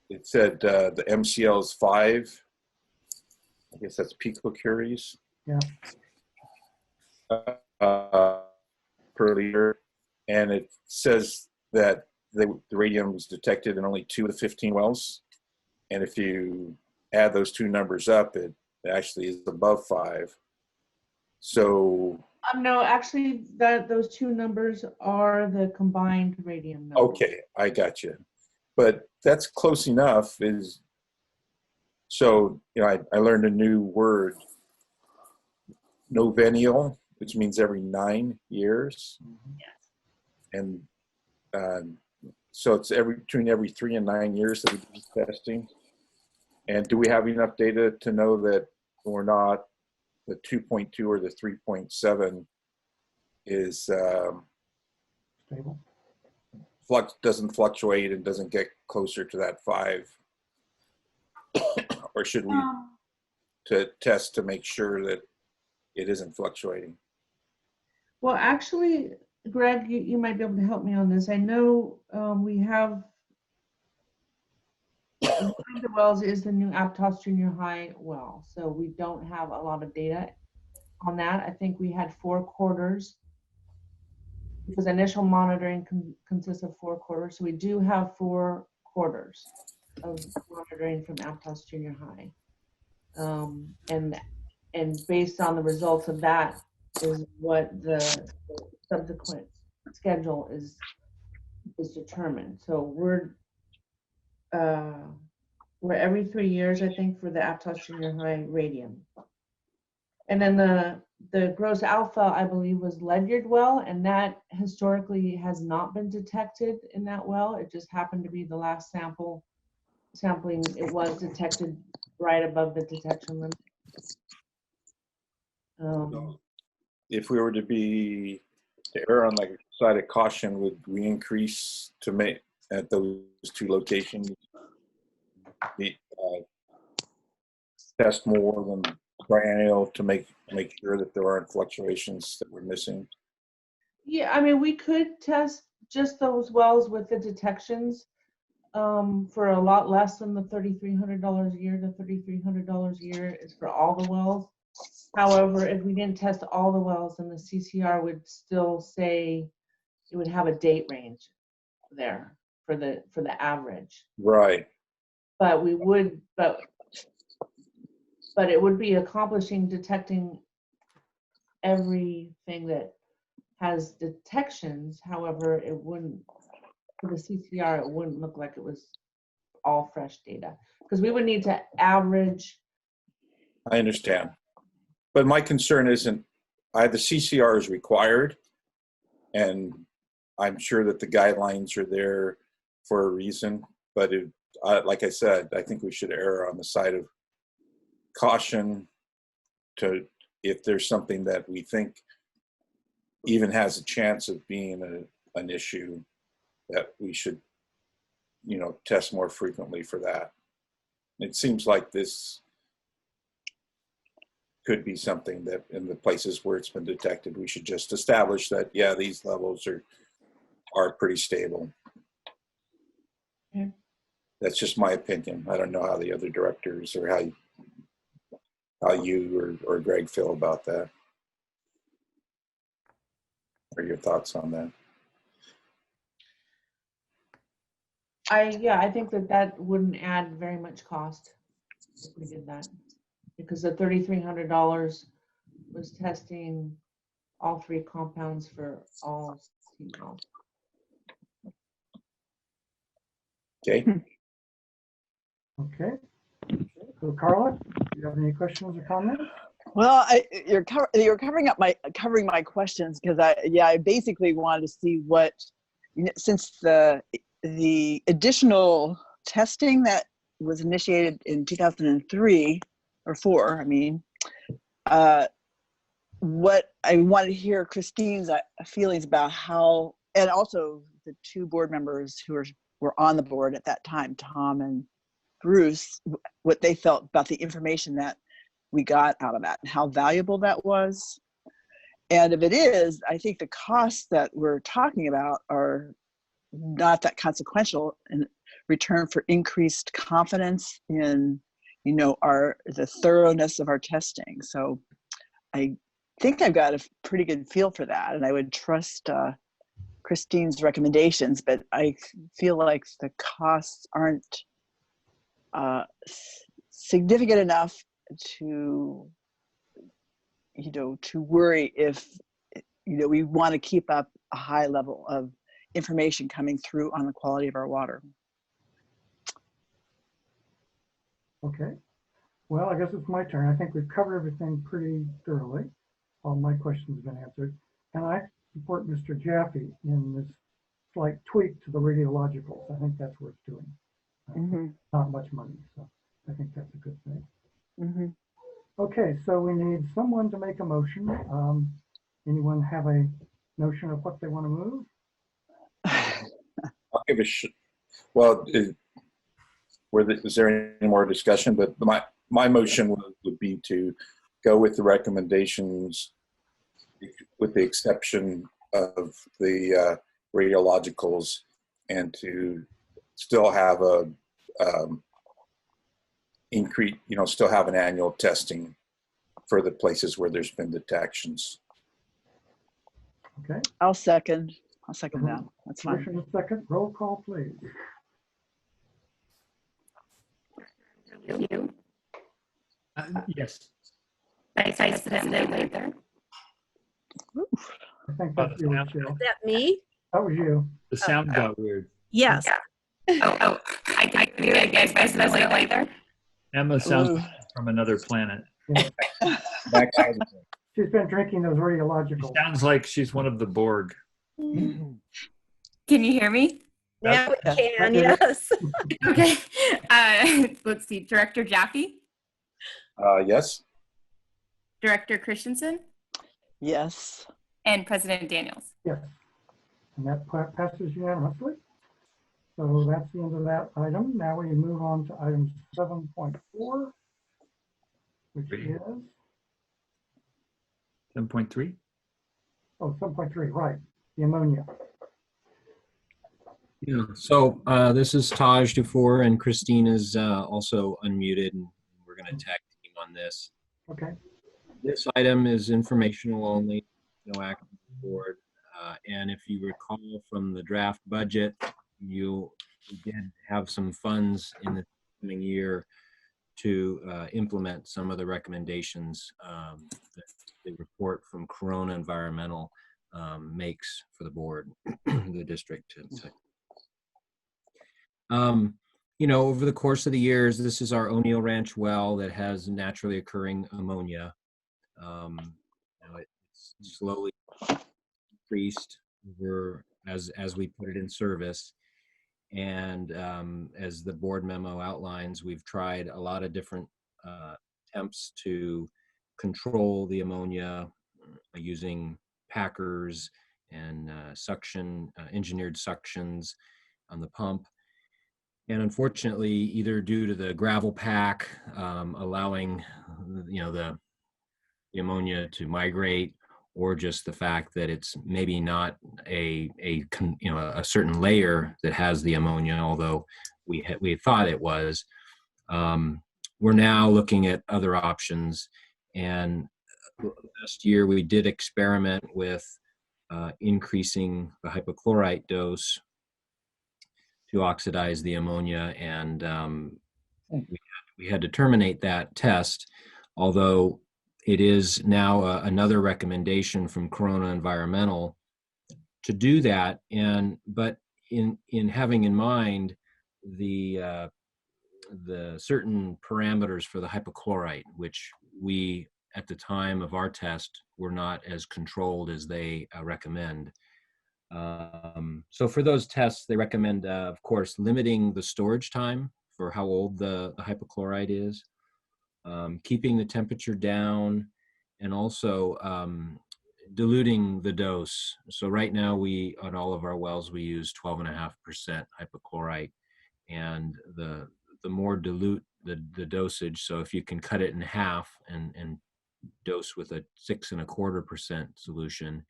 it said the MCL is 5. I guess that's picocuries. Yeah. Per liter. And it says that the radium was detected in only 2 of the 15 wells. And if you add those 2 numbers up, it actually is above 5. So no, actually, those 2 numbers are the combined radium numbers. Okay, I got you. But that's close enough. So I learned a new word novennial, which means every 9 years. And so it's between every 3 and 9 years that we do testing. And do we have enough data to know that we're not, the 2.2 or the 3.7 is Stable. doesn't fluctuate and doesn't get closer to that 5? Or should we to test to make sure that it isn't fluctuating? Well, actually, Greg, you might be able to help me on this. I know we have one of the wells is the new Aptos Junior High well, so we don't have a lot of data on that. I think we had 4 quarters because initial monitoring consists of 4 quarters. So we do have 4 quarters of monitoring from Aptos Junior High, and based on the results of that is what the subsequent schedule is determined. So we're every 3 years, I think, for the Aptos Junior High radium. And then the gross alpha, I believe, was Ledyard well, and that historically has not been detected in that well. It just happened to be the last sampling. It was detected right above the detection limit. If we were to err on the side of caution, would we increase to make at those 2 locations test more than triennial to make sure that there aren't fluctuations that we're missing? Yeah, I mean, we could test just those wells with the detections for a lot less than the $3,300 a year. The $3,300 a year is for all the wells. However, if we didn't test all the wells, then the CCR would still say it would have a date range there for the average. Right. But we would, but it would be accomplishing detecting everything that has detections. However, it wouldn't, for the CCR, it wouldn't look like it was all fresh data because we would need to average. I understand. But my concern isn't, the CCR is required, and I'm sure that the guidelines are there for a reason. But like I said, I think we should err on the side of caution to, if there's something that we think even has a chance of being an issue, that we should, test more frequently for that. It seems like this could be something that in the places where it's been detected, we should just establish that, yeah, these levels are pretty stable. Yeah. That's just my opinion. I don't know how the other directors or how you or Greg feel about that. What are your thoughts on that? I think that wouldn't add very much cost if we did that, because the $3,300 was testing all 3 compounds for all CMOs. Okay. Okay. So Carla, do you have any questions or comments? Well, you're covering my questions because I basically wanted to see what, since the additional testing that was initiated in 2003 or 4, I mean, what I wanted to hear Christine's feelings about how, and also the 2 board members who were on the board at that time, Tom and Bruce, what they felt about the information that we got out of that and how valuable that was. And if it is, I think the costs that we're talking about are not that consequential in return for increased confidence in, the thoroughness of our testing. So I think I've got a pretty good feel for that, and I would trust Christine's recommendations, but I feel like the costs aren't significant enough to worry if we want to keep up a high level of information coming through on the quality of our water. Okay. Well, I guess it's my turn. I think we've covered everything pretty thoroughly. all my questions have been answered. And I support Mr. Jaffe in this slight tweak to the radiologicals. I think that's worth doing. Not much money, so I think that's a good thing. Okay, so we need someone to make a motion. Anyone have a notion of what they want to move? I'll give a well, is there any more discussion? But my motion would be to go with the recommendations with the exception of the radiologicals, and to still have a increase, still have an annual testing for the places where there's been detections. Okay. I'll second that. That's fine. Motion and second. Roll call, please. Yes. Vice President Lathir. I think that's you, Jill. Is that me? That was you. The sound got weird. Yes. I can do it again, Vice President Lathir. Emma sounds from another planet. Yeah. She's been drinking those radiologicals. Sounds like she's one of the Borg. Can you hear me? Now we can, yes. Okay. Let's see. Director Jaffe? Yes. Director Christensen? Yes. And President Daniels? Yes. And that passes unanimously. So that's the end of that item. Now we move on to item 7.4, which is 7.3? Oh, 7.3, right, the ammonia. Yeah, so this is Taj Dufour, and Christine is also unmuted, and we're going to tag team on this. Okay. This item is informational only, no action on the board. And if you recall from the draft budget, we did have some funds in the coming year to implement some of the recommendations that the report from Corona Environmental makes for the board, the district. Over the course of the years, this is our ONeill Ranch well that has naturally occurring ammonia. It's slowly increased over as we put it in service. And as the board memo outlines, we've tried a lot of different attempts to control the ammonia using packers and engineered suctions on the pump. And unfortunately, either due to the gravel pack allowing the ammonia to migrate, or just the fact that it's maybe not a certain layer that has the ammonia, although we thought it was. We're now looking at other options, and last year we did experiment with increasing the hypochlorite dose to oxidize the ammonia, and we had to terminate that test, although it is now another recommendation from Corona Environmental to do that, but in having in mind the certain parameters for the hypochlorite, which we at the time of our test were not as controlled as they recommend. So for those tests, they recommend, of course, limiting the storage time for how old the hypochlorite is, keeping the temperature down, and also diluting the dose. So right now on all of our wells, we use 12.5% hypochlorite, and the more dilute the dosage. So if you can cut it in half and dose with a 6.25% solution,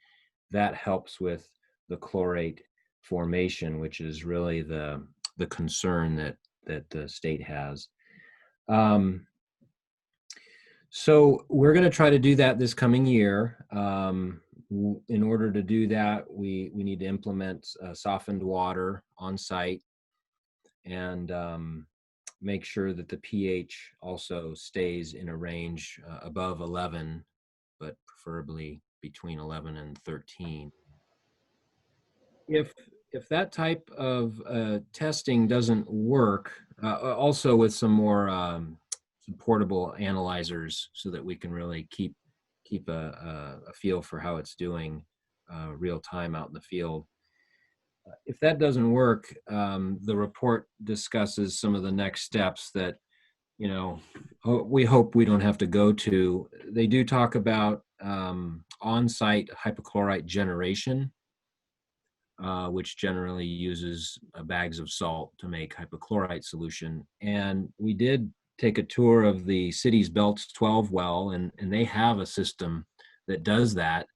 that helps with the chlorate formation, which is really the concern that the state has. So we're going to try to do that this coming year. In order to do that, we need to implement softened water on site, and make sure that the pH also stays in a range above 11, but preferably between 11 and 13. If that type of testing doesn't work, also with some more some portable analyzers, so that we can really keep keep a feel for how it's doing real time out in the field. If that doesn't work, the report discusses some of the next steps that, you know, we hope we don't have to go to. They do talk about on-site hypochlorite generation, which generally uses bags of salt to make hypochlorite solution. And we did take a tour of the city's Belts 12 well, and they have a system that does that.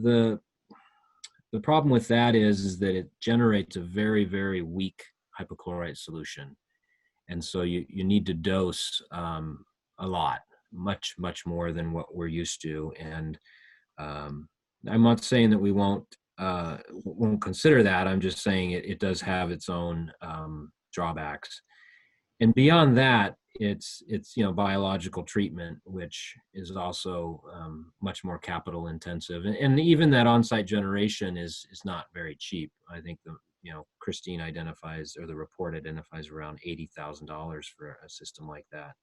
The problem with that is that it generates a very, very weak hypochlorite solution. And so you need to dose a lot, much more than what we're used to. And I'm not saying that we won't consider that. I'm just saying it does have its own drawbacks. And beyond that, it's you know, biological treatment, which is also much more capital intensive, and even that on-site generation is not very cheap. I think you know, Christine identifies, or the report identifies, around $80,000 for a system like that.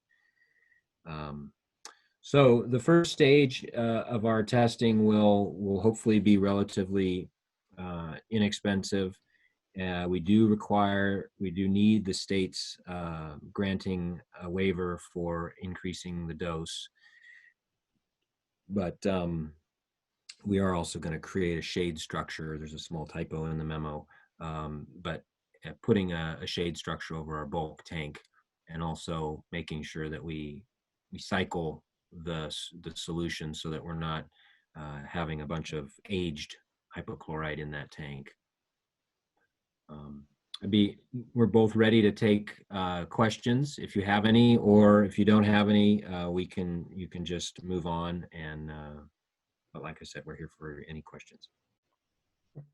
So the first stage of our testing will hopefully be relatively inexpensive. We do need the state's granting a waiver for increasing the dose, but we are also going to create a shade structure. There's a small typo in the memo, but putting a shade structure over our bulk tank, and also making sure that we cycle the solution so that we're not having a bunch of aged hypochlorite in that tank. We're both ready to take questions if you have any, or if you don't have any, you can just move on. And but like I said, we're here for any questions.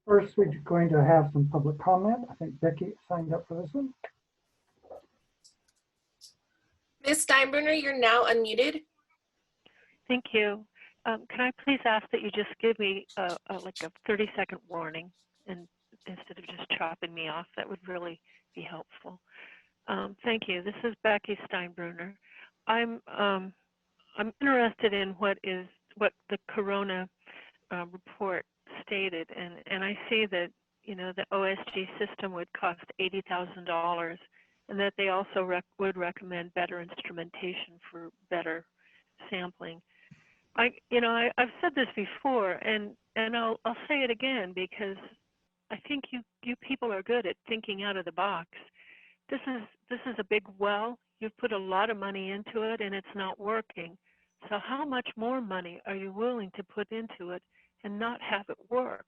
First, we're going to have some public comment. I think Becky signed up for this one. Ms. Steinbrenner, you're now unmuted. Thank you. Can I please ask that you just give me like a 30-second warning, and instead of just chopping me off? That would really be helpful. Thank you. This is Becky Steinbrenner. I'm interested in what the Corona report stated, and I see that, you know, the OSG system would cost $80,000, and that they also would recommend better instrumentation for better sampling. I've said this before, and I'll say it again, because I think you people are good at thinking out of the box. This is a big well. You've put a lot of money into it, and it's not working. So how much more money are you willing to put into it and not have it work?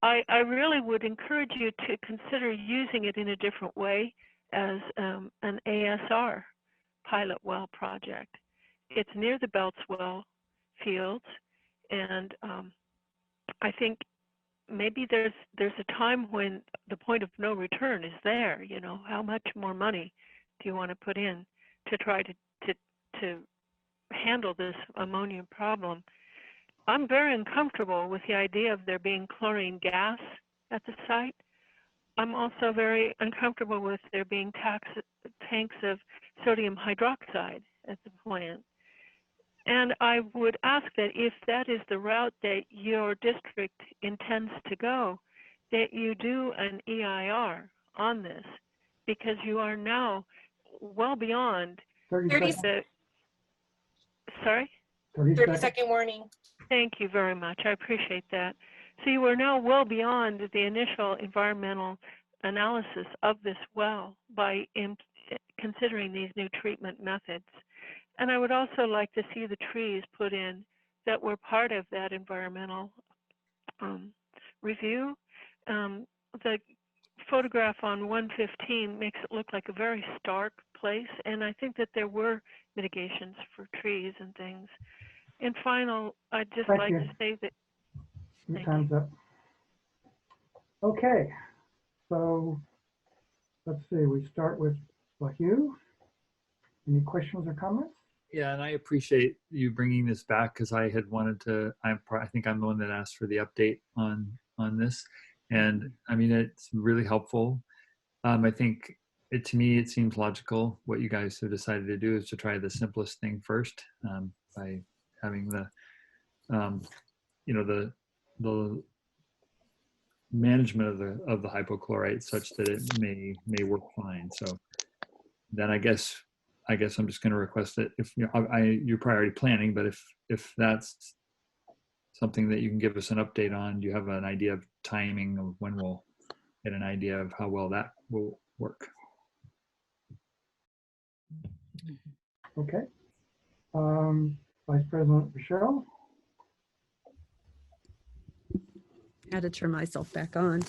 I really would encourage you to consider using it in a different way as an ASR pilot well project. It's near the Beltswell fields, and I think maybe there's a time when the point of no return is there. You know, how much more money do you want to put in to try to handle this ammonia problem? I'm very uncomfortable with the idea of there being chlorine gas at the site. I'm also very uncomfortable with there being tanks of sodium hydroxide at the plant. And I would ask that if that is the route that your district intends to go, that you do an EIR on this, because you are now well beyond 30 the, sorry? 30-second warning. Thank you very much. I appreciate that. So you are now well beyond the initial environmental analysis of this well by considering these new treatment methods. And I would also like to see the trees put in that were part of that environmental review. The photograph on 115 makes it look like a very stark place, and I think that there were mitigations for trees and things. And final, I'd just like to say that. Your time's up. Okay, so let's see, we start with Hugh. Any questions or comments? Yeah, and I appreciate you bringing this back, because I had wanted to, I think I'm the one that asked for the update on this. And I mean, it's really helpful. I think to me, it seems logical. What you guys have decided to do is to try the simplest thing first by having the, you know, the management of the hypochlorite such that it may work fine. So then I guess I'm just going to request that if you know, you're priority planning, but if that's something that you can give us an update on, do you have an idea of timing of when we'll get an idea of how well that will work? Okay. Vice President Rochelle? I had to turn myself back on.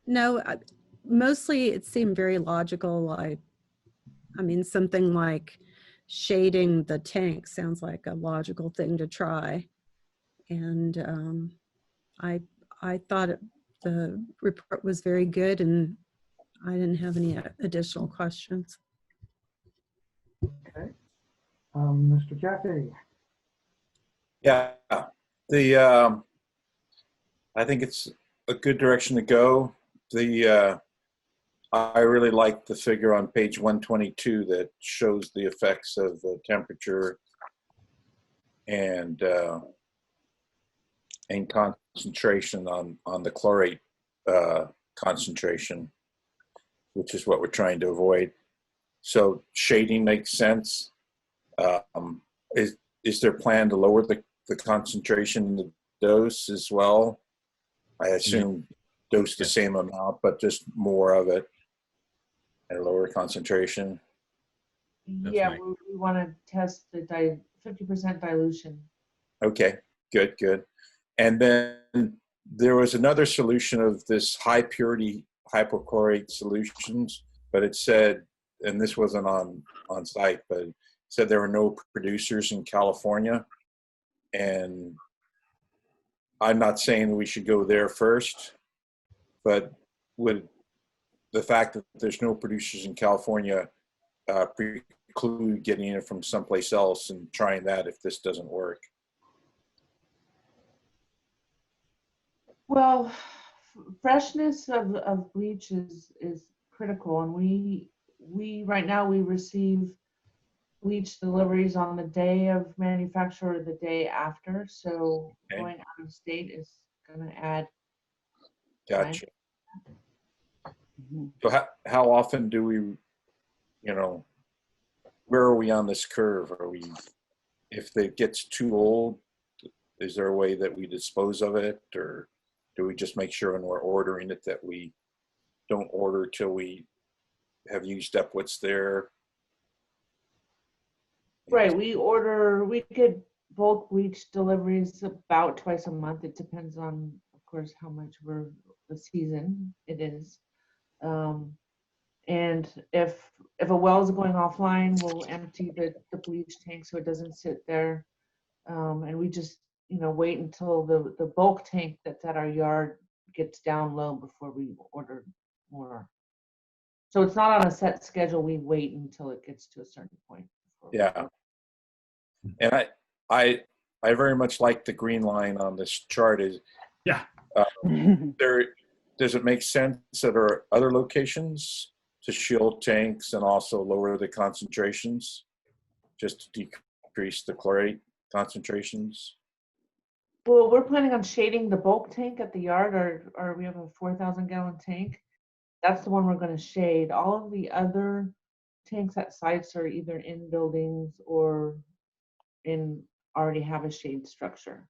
No, mostly it seemed very logical. I mean, something like shading the tank sounds like a logical thing to try. And I thought the report was very good, and I didn't have any additional questions. Okay. Mr. Jaffe? Yeah, I think it's a good direction to go. I really like the figure on page 122 that shows the effects of the temperature and concentration on the chlorate concentration, which is what we're trying to avoid. So shading makes sense. Is there a plan to lower the concentration in the dose as well? I assume dose the same amount, but just more of it at a lower concentration. Yeah, right. we want to test the 50% dilution. Okay, good. And then there was another solution of this high purity hypochlorite solutions, but it said, and this wasn't on site, but it said there were no producers in California. And I'm not saying we should go there first, but would the fact that there's no producers in California preclude getting it from someplace else and trying that if this doesn't work? Well, freshness of bleach is critical, and we right now we receive bleach deliveries on the day of manufacture or the day after. So going out of state is going to add. Gotcha. So how often do we, you know, where are we on this curve? Are we, if it gets too old, is there a way that we dispose of it, or do we just make sure when we're ordering it that we don't order till we have used up what's there? Right, we get bulk bleach deliveries about twice a month. It depends on, of course, how much the season it is. And if a well is going offline, we'll empty the bleach tank so it doesn't sit there. And we just, you know, wait until the bulk tank that's at our yard gets down low before we order more. So it's not on a set schedule. We wait until it gets to a certain point. Yeah. And I very much like the green line on this chart. Is does it make sense that there are other locations to shield tanks and also lower the concentrations, just to decrease the chlorate concentrations? Well, we're planning on shading the bulk tank at the yard, or we have a 4,000 gallon tank. That's the one we're going to shade. All of the other tanks at sites are either in buildings or already have a shade structure.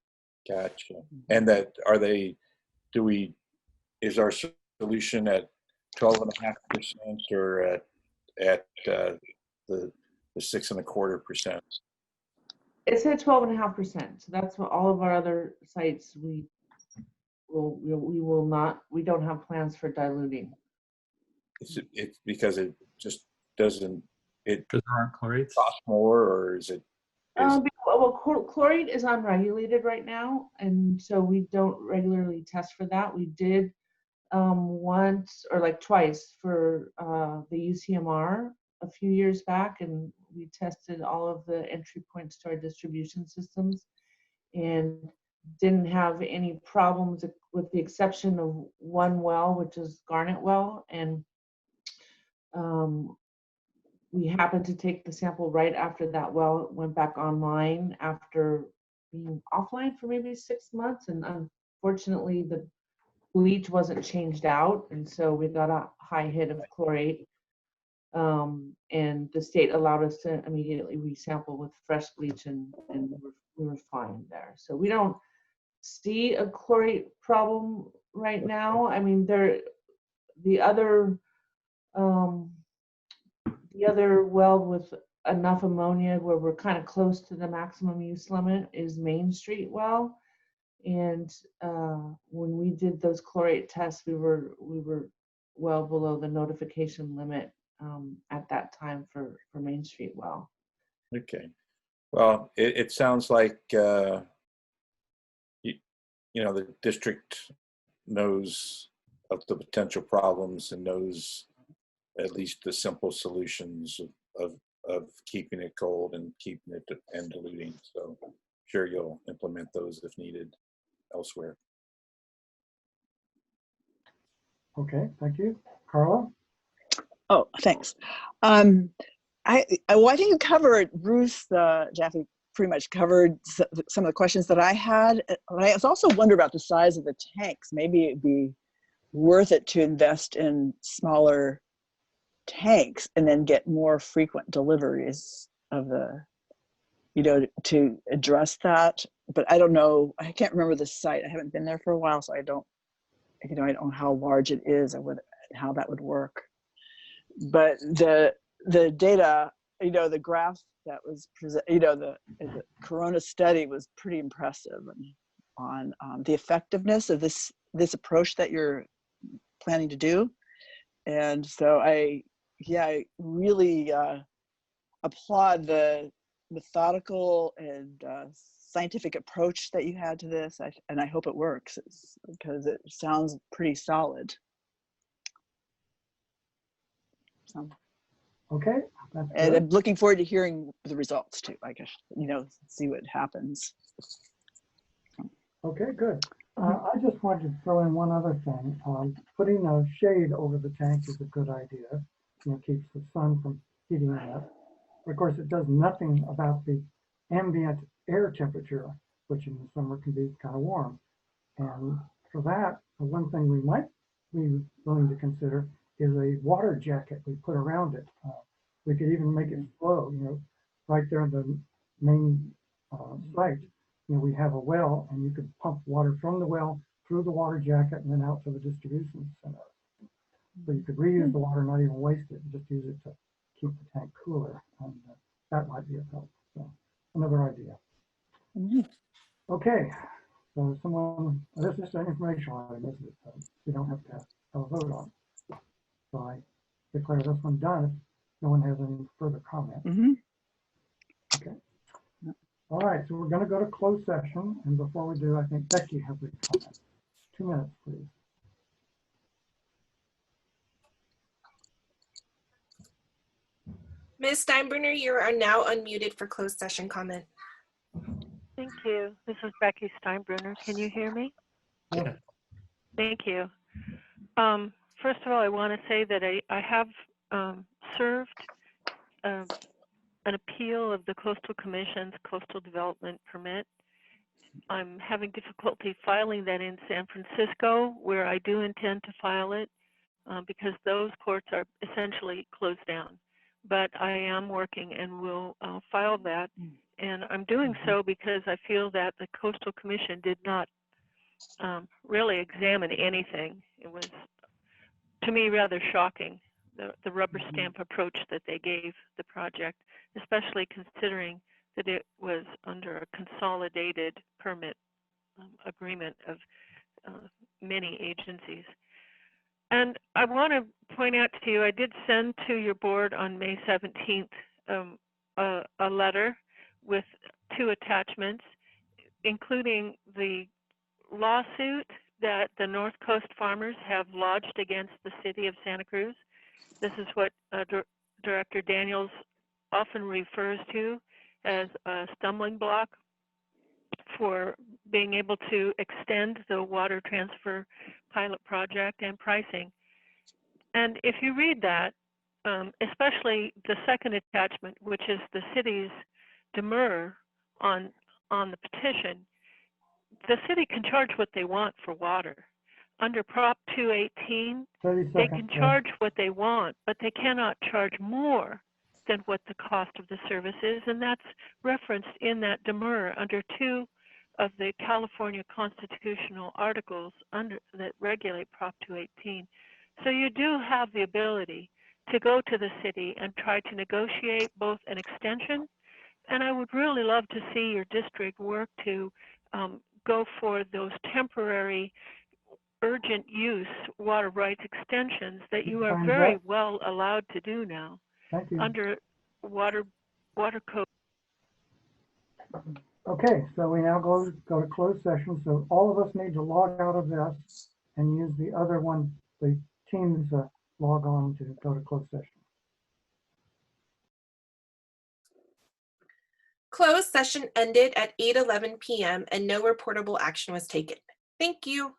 Gotcha. And that is our solution at 12.5% or at the 6.25%? It's at 12.5%. So that's what all of our other sites we don't have plans for diluting. It's because it just doesn't. Because there aren't chlorates. Cost more, or is it? Well, chlorate is unregulated right now, and so we don't regularly test for that. We did once or like twice for the UCMR a few years back, and we tested all of the entry points to our distribution systems and didn't have any problems with the exception of one well, which is Garnet well, and we happened to take the sample right after that well went back online after being offline for maybe 6 months. And unfortunately, the bleach wasn't changed out. And so we got a high hit of chlorate. And the state allowed us to immediately resample with fresh bleach, and we were fine there. So we don't see a chlorate problem right now. I mean, the other well with enough ammonia where we're kind of close to the maximum use limit is Main Street well. And when we did those chlorate tests, we were well below the notification limit at that time for Main Street well. Okay. Well, it sounds like, the district knows of the potential problems and knows at least the simple solutions of keeping it cold and keeping it and diluting. So sure you'll implement those if needed elsewhere. Okay, thank you. Carla? Oh, thanks. I think you covered, Ruth, Jaffe pretty much covered some of the questions that I had. But I also wonder about the size of the tanks. Maybe it'd be worth it to invest in smaller tanks and then get more frequent deliveries of the, to address that. But I don't know, I can't remember the site. I haven't been there for a while, so I don't know how large it is or how that would work. But the data, the graph that was the Corona study was pretty impressive on the effectiveness of this approach that you're planning to do. And so I really applaud the methodical and scientific approach that you had to this, and I hope it works because it sounds pretty solid. So. Okay. And I'm looking forward to hearing the results too, I guess, see what happens. Okay, good. I just wanted to throw in one other thing. Putting a shade over the tank is a good idea. Keeps the sun from heating it up. Of course, it does nothing about the ambient air temperature, which in the summer can be kind of warm. And for that, the one thing we might be willing to consider is a water jacket we put around it. We could even make it flow, right there in the main site. We have a well, and you could pump water from the well through the water jacket and then out to the distribution center. So you could reuse the water, not even waste it, just use it to keep the tank cooler. And that might be a help. So another idea. Okay, so this is an informational item, isn't it? We don't have to have a vote on it. So I declare this one done if no one has any further comments. Okay. All right, so we're going to go to closed session. And before we do, I think Becky has a comment. 2 minutes, please. Ms. Steinbrenner, you are now unmuted for closed session comment. Thank you. This is Becky Steinbrenner. Can you hear me? Yeah. Thank you. First of all, I want to say that I have served an appeal of the Coastal Commission's Coastal Development Permit. I'm having difficulty filing that in San Francisco, where I do intend to file it because those courts are essentially closed down. But I am working and will file that. And I'm doing so because I feel that the Coastal Commission did not really examine anything. It was, to me, rather shocking, the rubber stamp approach that they gave the project, especially considering that it was under a consolidated permit agreement of many agencies. And I want to point out to you, I did send to your board on May 17th a letter with 2 attachments, including the lawsuit that the North Coast farmers have lodged against the city of Santa Cruz. This is what Director Daniels often refers to as a stumbling block for being able to extend the water transfer pilot project and pricing. And if you read that, especially the second attachment, which is the city's demur on the petition. The city can charge what they want for water. Under Prop 218, 30 they seconds. can charge what they want, but they cannot charge more than what the cost of the service is, and that's referenced in that demur under 2 of the California constitutional articles that regulate Prop 218. So you do have the ability to go to the city and try to negotiate both an extension, and I would really love to see your district work to go for those temporary urgent use water rights extensions that you are Time's very up. well allowed to do now Thank you. under water code. Okay, so we now go to closed session. So all of us need to log out of this and use the other one, the Teams log on to go to closed session. Closed session ended at 8:11 p.m. and no reportable action was taken. Thank you.